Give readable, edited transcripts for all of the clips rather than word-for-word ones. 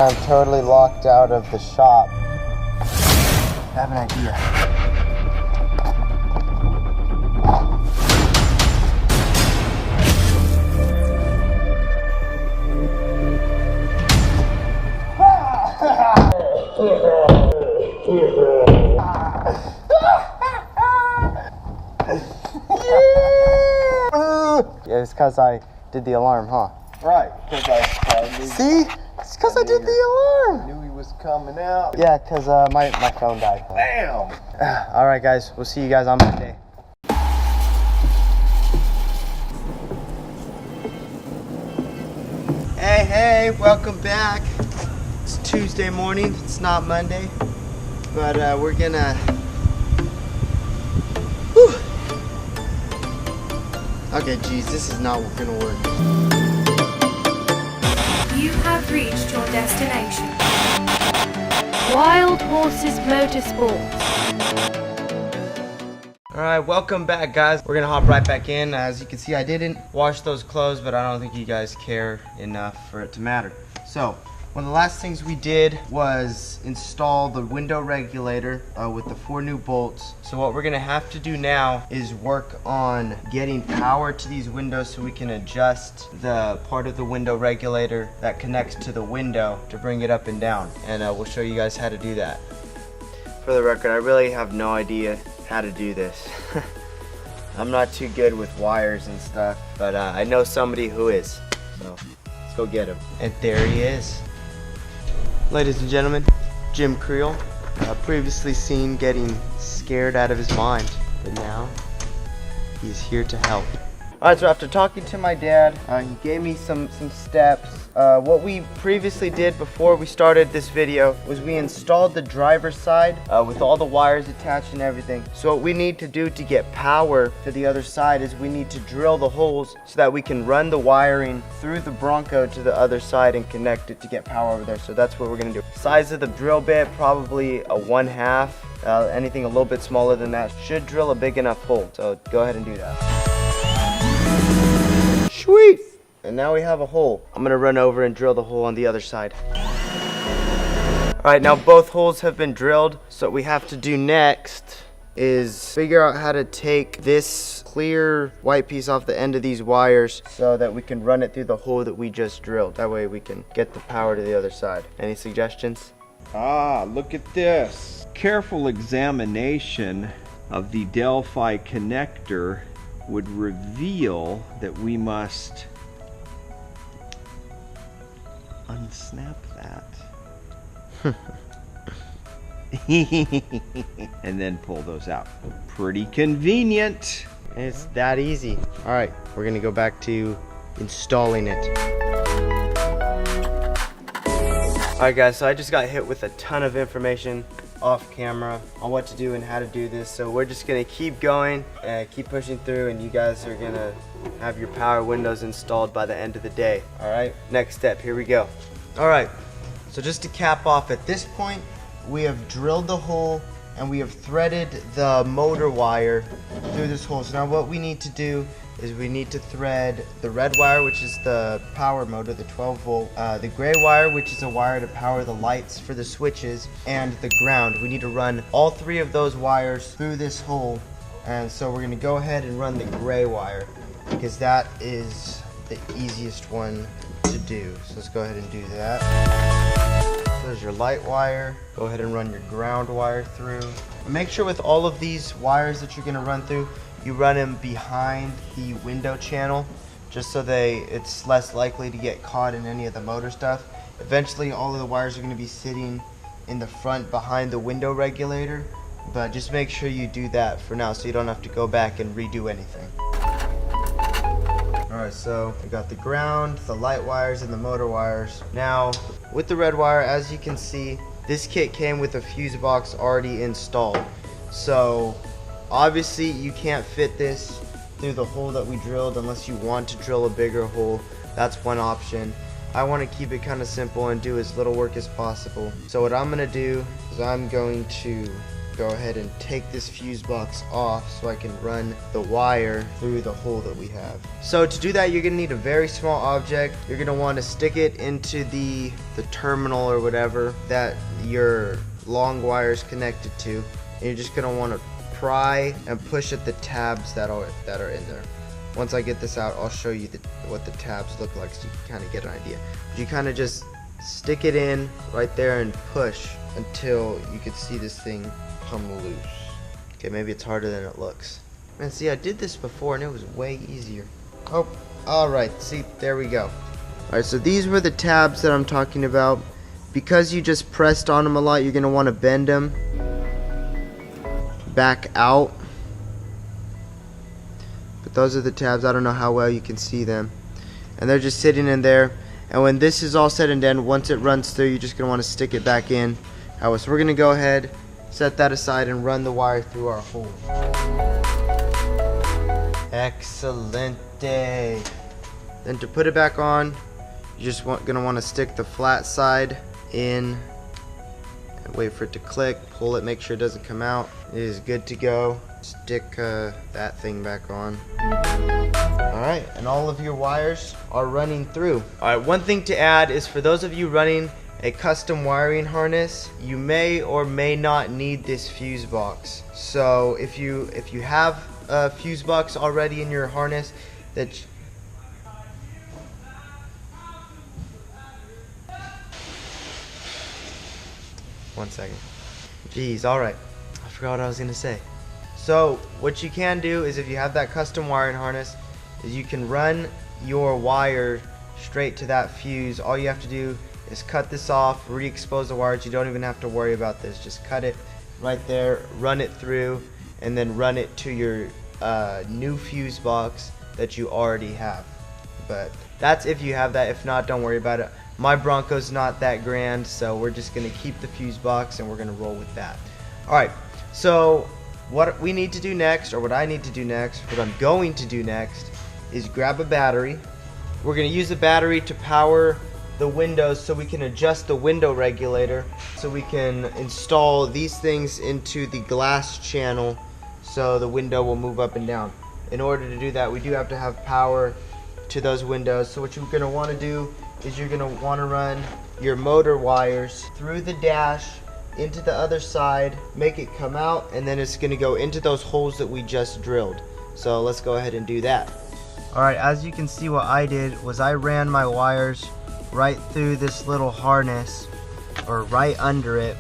I'm totally locked out of the shop. I have an idea. Yeah, it's because I did the alarm, huh? Right, because I knew. See? It's because I did the alarm. Knew he was coming out. Yeah, because my phone died. Bam! All right, guys. We'll see you guys on Monday. Hey, welcome back. It's Tuesday morning. It's not Monday, but we're gonna. Whew. Okay, geez, this is not gonna work. You have reached your destination. Wild Horses Motorsports. Alright, welcome back, guys. We're gonna hop right back in. As you can see, I didn't wash those clothes, but I don't think you guys care enough for it to matter. So, one of the last things we did was install the window regulator with the 4 new bolts. So what we're gonna have to do now is work on getting power to these windows so we can adjust the part of the window regulator that connects to the window to bring it up and down. And we'll show you guys how to do that. For the record, I really have no idea how to do this. I'm not too good with wires and stuff, but I know somebody who is. So let's go get him. And there he is. Ladies and gentlemen, Jim Creel, previously seen getting scared out of his mind, but now he's here to help. Alright, so after talking to my dad, he gave me some steps. What we previously did before we started this video was we installed the driver's side with all the wires attached and everything. So what we need to do to get power to the other side is we need to drill the holes so that we can run the wiring through the Bronco to the other side and connect it to get power over there. So that's what we're gonna do. Size of the drill bit, probably a 1/2. Anything a little bit smaller than that should drill a big enough hole. So go ahead and do that. Sweet! And now we have a hole. I'm gonna run over and drill the hole on the other side. Alright, now both holes have been drilled. So what we have to do next is figure out how to take this clear white piece off the end of these wires so that we can run it through the hole that we just drilled. That way we can get the power to the other side. Any suggestions? Ah, look at this. Careful examination of the Delphi connector would reveal that we must unsnap that. And then pull those out. Pretty convenient. It's that easy. Alright, we're gonna go back to installing it. Alright guys, so I just got hit with a ton of information off camera on what to do and how to do this, so we're just gonna keep going and keep pushing through, and you guys are gonna have your power windows installed by the end of the day. Alright, next step, here we go. Alright, so just to cap off, at this point we have drilled the hole and we have threaded the motor wire through this hole. So now what we need to do is we need to thread the red wire, which is the power motor, the 12 volt, the gray wire, which is a wire to power the lights for the switches, and the ground. We need to run all 3 of those wires through this hole, and so we're gonna go ahead and run the gray wire because that is the easiest one to do. So let's go ahead and do that. So there's your light wire. Go ahead and run your ground wire through. Make sure with all of these wires that you're gonna run through, you run them behind the window channel just so it's less likely to get caught in any of the motor stuff. Eventually all of the wires are going to be sitting in the front behind the window regulator, but just make sure you do that for now so you don't have to go back and redo anything. Alright, so we got the ground, the light wires, and the motor wires. Now with the red wire, as you can see, this kit came with a fuse box already installed. So obviously you can't fit this through the hole that we drilled unless you want to drill a bigger hole. That's one option. I want to keep it kind of simple and do as little work as possible. So what I'm going to do is I'm going to go ahead and take this fuse box off so I can run the wire through the hole that we have. So to do that, you're gonna need a very small object. You're gonna want to stick it into the terminal or whatever that your long wire is connected to, and you're just gonna want to pry and push at the tabs that are in there. Once I get this out, I'll show you what the tabs look like so you can kind of get an idea. But you kind of just stick it in right there and push until you can see this thing come loose. Okay, maybe it's harder than it looks. Man, see, I did this before and it was way easier. Oh, alright, see, there we go. Alright, so these were the tabs that I'm talking about. Because you just pressed on them a lot, you're going to want to bend them back out. But those are the tabs. I don't know how well you can see them. And they're just sitting in there. And when this is all said and done, once it runs through, you're just going to want to stick it back in. So we're going to go ahead, set that aside, and run the wire through our hole. Excelente. Then to put it back on, you're just going to want to stick the flat side in and wait for it to click. Pull it, make sure it doesn't come out. It is good to go. Stick that thing back on. Alright, and all of your wires are running through. Alright, one thing to add is for those of you running a custom wiring harness, you may or may not need this fuse box. So if you have a fuse box already in your harness that one second. Jeez, alright. I forgot what I was gonna say. So what you can do is if you have that custom wiring harness is you can run your wire straight to that fuse. All you have to do is cut this off, re-expose the wires. You don't even have to worry about this. Just cut it right there, run it through, and then run it to your new fuse box that you already have. But that's if you have that. If not, don't worry about it. My Bronco's not that grand, so we're just gonna keep the fuse box and we're gonna roll with that. Alright, so what we need to do next, or what I need to do next, what I'm going to do next, is grab a battery. We're going to use the battery to power the windows so we can adjust the window regulator, so we can install these things into the glass channel so the window will move up and down. In order to do that, we do have to have power to those windows. So what you're going to want to do is you're going to want to run your motor wires through the dash into the other side, make it come out, and then it's going to go into those holes that we just drilled. So let's go ahead and do that. Alright, as you can see, what I did was I ran my wires right through this little harness, or right under it,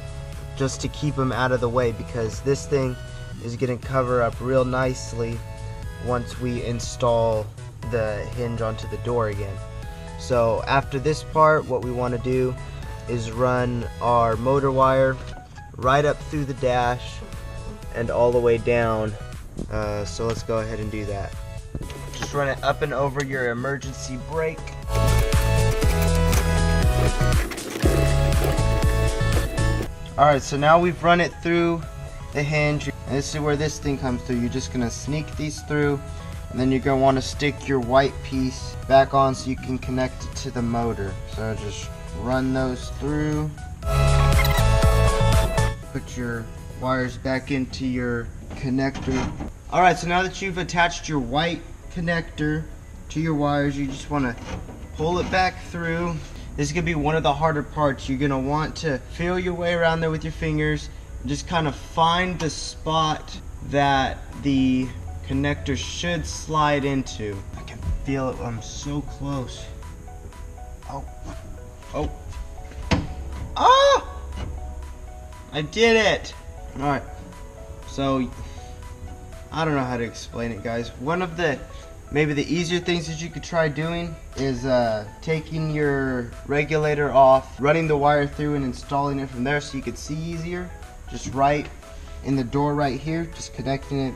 just to keep them out of the way, because this thing is going to cover up real nicely once we install the hinge onto the door again. So after this part, what we want to do is run our motor wire right up through the dash and all the way down. So let's go ahead and do that. Just run it up and over your emergency brake. Alright, so now we've run it through the hinge, and this is where this thing comes through. You're just going to sneak these through, and then you're going to want to stick your white piece back on so you can connect it to the motor. So just run those through. Put your wires back into your connector. Alright, so now that you've attached your white connector to your wires, you just want to pull it back through. This is going to be one of the harder parts. You're going to want to feel your way around there with your fingers and just kind of find the spot that the connector should slide into. I can feel it. I'm so close. Oh. Oh. Oh! I did it! Alright. So, I don't know how to explain it, guys. One of the maybe the easier things that you could try doing is taking your regulator off, running the wire through and installing it from there so you could see easier. Just right in the door right here, just connecting it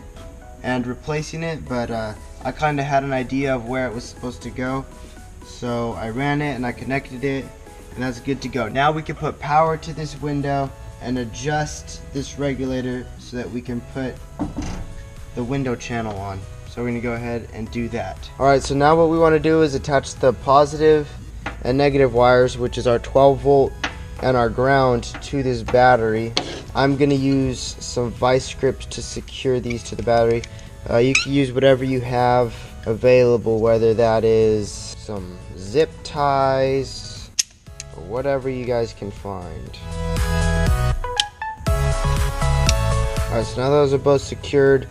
and replacing it. But I kind of had an idea of where it was supposed to go, so I ran it and I connected it, and that's good to go. Now we can put power to this window and adjust this regulator so that we can put the window channel on. So we're going to go ahead and do that. Alright, so now what we want to do is attach the positive and negative wires, which is our 12 volt and our ground, to this battery. I'm gonna use some vice grips to secure these to the battery. You can use whatever you have available, whether that is some zip ties or whatever you guys can find. Alright, so now those are both secured.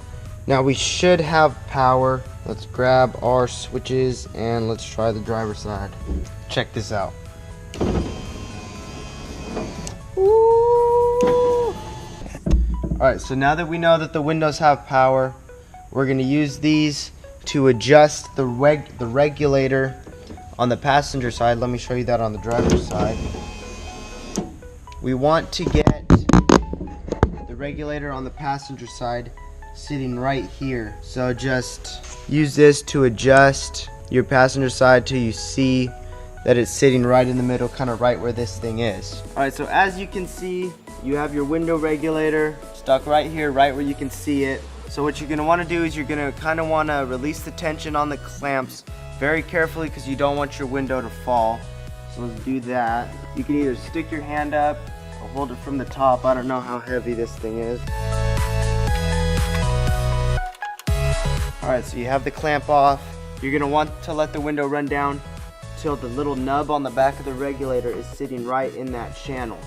Now we should have power. Let's grab our switches and let's try the driver's side. Check this out. Alright, so now that we know that the windows have power, we're going to use these to adjust the regulator on the passenger side. Let me show you that on the driver's side. We want to get the regulator on the passenger side sitting right here. So just use this to adjust your passenger side till you see that it's sitting right in the middle, kind of right where this thing is. Alright, so as you can see, you have your window regulator stuck right here, right where you can see it. So what you're going to want to do is you're going to kind of want to release the tension on the clamps very carefully because you don't want your window to fall. So let's do that. You can either stick your hand up or hold it from the top. I don't know how heavy this thing is. Alright, so you have the clamp off. You're going to want to let the window run down till the little nub on the back of the regulator is sitting right in that channel.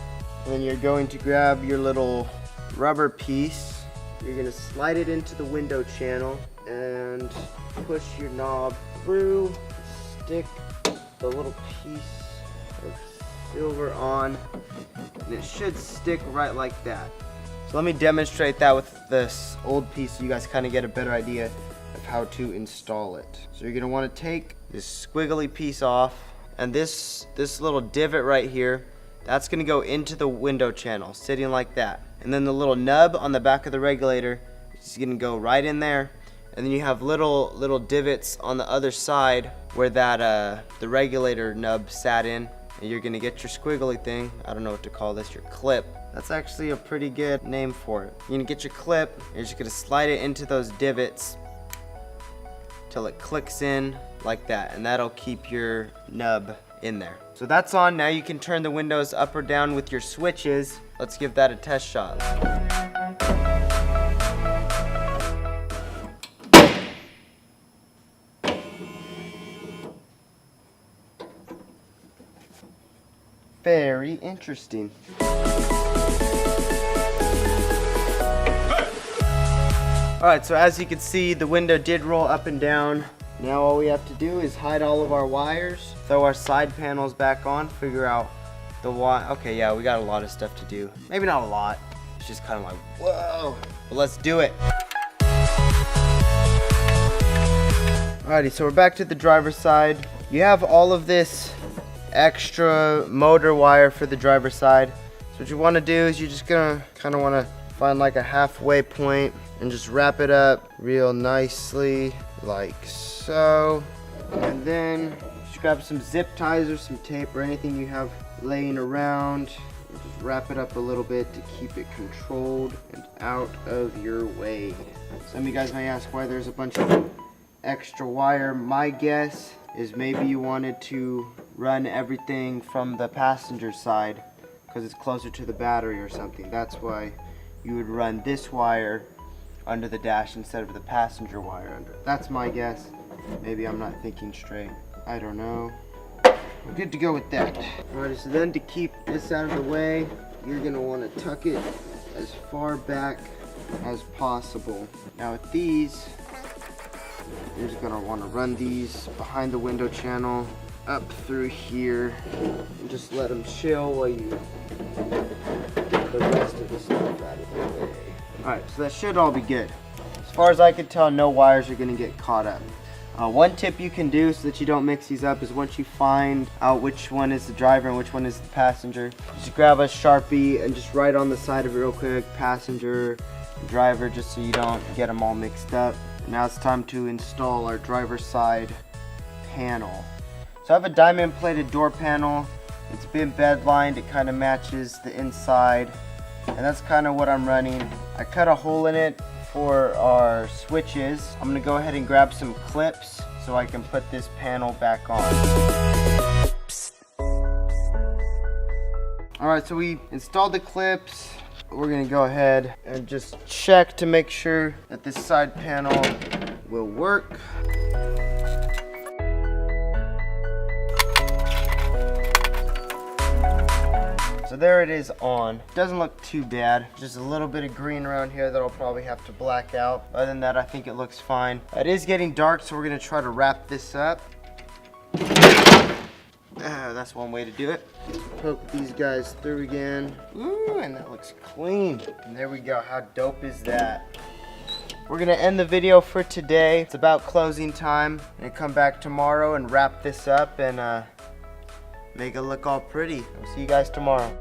And then you're going to grab your little rubber piece. You're going to slide it into the window channel and push your knob through. Stick the little piece of silver on, and it should stick right like that. So let me demonstrate that with this old piece so you guys kind of get a better idea of how to install it. So you're going to want to take this squiggly piece off, and this little divot right here, that's going to go into the window channel, sitting like that. And then the little nub on the back of the regulator is going to go right in there. And then you have little divots on the other side where that the regulator nub sat in. And you're going to get your squiggly thing. I don't know what to call this, your clip. That's actually a pretty good name for it. You're going to get your clip. You're just going to slide it into those divots till it clicks in like that. And that'll keep your nub in there. So that's on. Now you can turn the windows up or down with your switches. Let's give that a test shot. Very interesting. Alright, so as you can see, the window did roll up and down. Now all we have to do is hide all of our wires, throw our side panels back on, figure out the wire. Okay, yeah, we got a lot of stuff to do. Maybe not a lot. It's just kind of like, whoa. But let's do it. Alrighty, so we're back to the driver's side. You have all of this extra motor wire for the driver's side. So what you want to do is you're just gonna kind of want to find like a halfway point and just wrap it up real nicely like so. And then just grab some zip ties or some tape or anything you have laying around and just wrap it up a little bit to keep it controlled and out of your way. Some of you guys may ask why there's a bunch of extra wire. My guess is maybe you wanted to run everything from the passenger side because it's closer to the battery or something. That's why you would run this wire under the dash instead of the passenger wire under. That's my guess. Maybe I'm not thinking straight. I don't know. We're good to go with that. Alright, so then to keep this out of the way, you're gonna want to tuck it as far back as possible. Now with these, you're just gonna want to run these behind the window channel up through here and just let them chill while you get the rest of the stuff out of the way. Alright, so that should all be good. As far as I can tell, no wires are going to get caught up. One tip you can do so that you don't mix these up is once you find out which one is the driver and which one is the passenger, just grab a Sharpie and just write on the side of it real quick, passenger, driver, just so you don't get them all mixed up. Now it's time to install our driver's side panel. So I have a diamond plated door panel. It's been bed lined, it kind of matches the inside, and that's kind of what I'm running. I cut a hole in it for our switches. I'm gonna go ahead and grab some clips so I can put this panel back on. Alright, so we installed the clips. we're gonna go ahead and just check to make sure that this side panel will work. So there it is on. Doesn't look too bad. Just a little bit of green around here that I'll probably have to black out. Other than that, I think it looks fine. It is getting dark, so we're gonna try to wrap this up. That's one way to do it. Poke these guys through again. Ooh, and that looks clean. And there we go. How dope is that? We're gonna end the video for today. It's about closing time. And come back tomorrow and wrap this up and make it look all pretty. I'll see you guys tomorrow.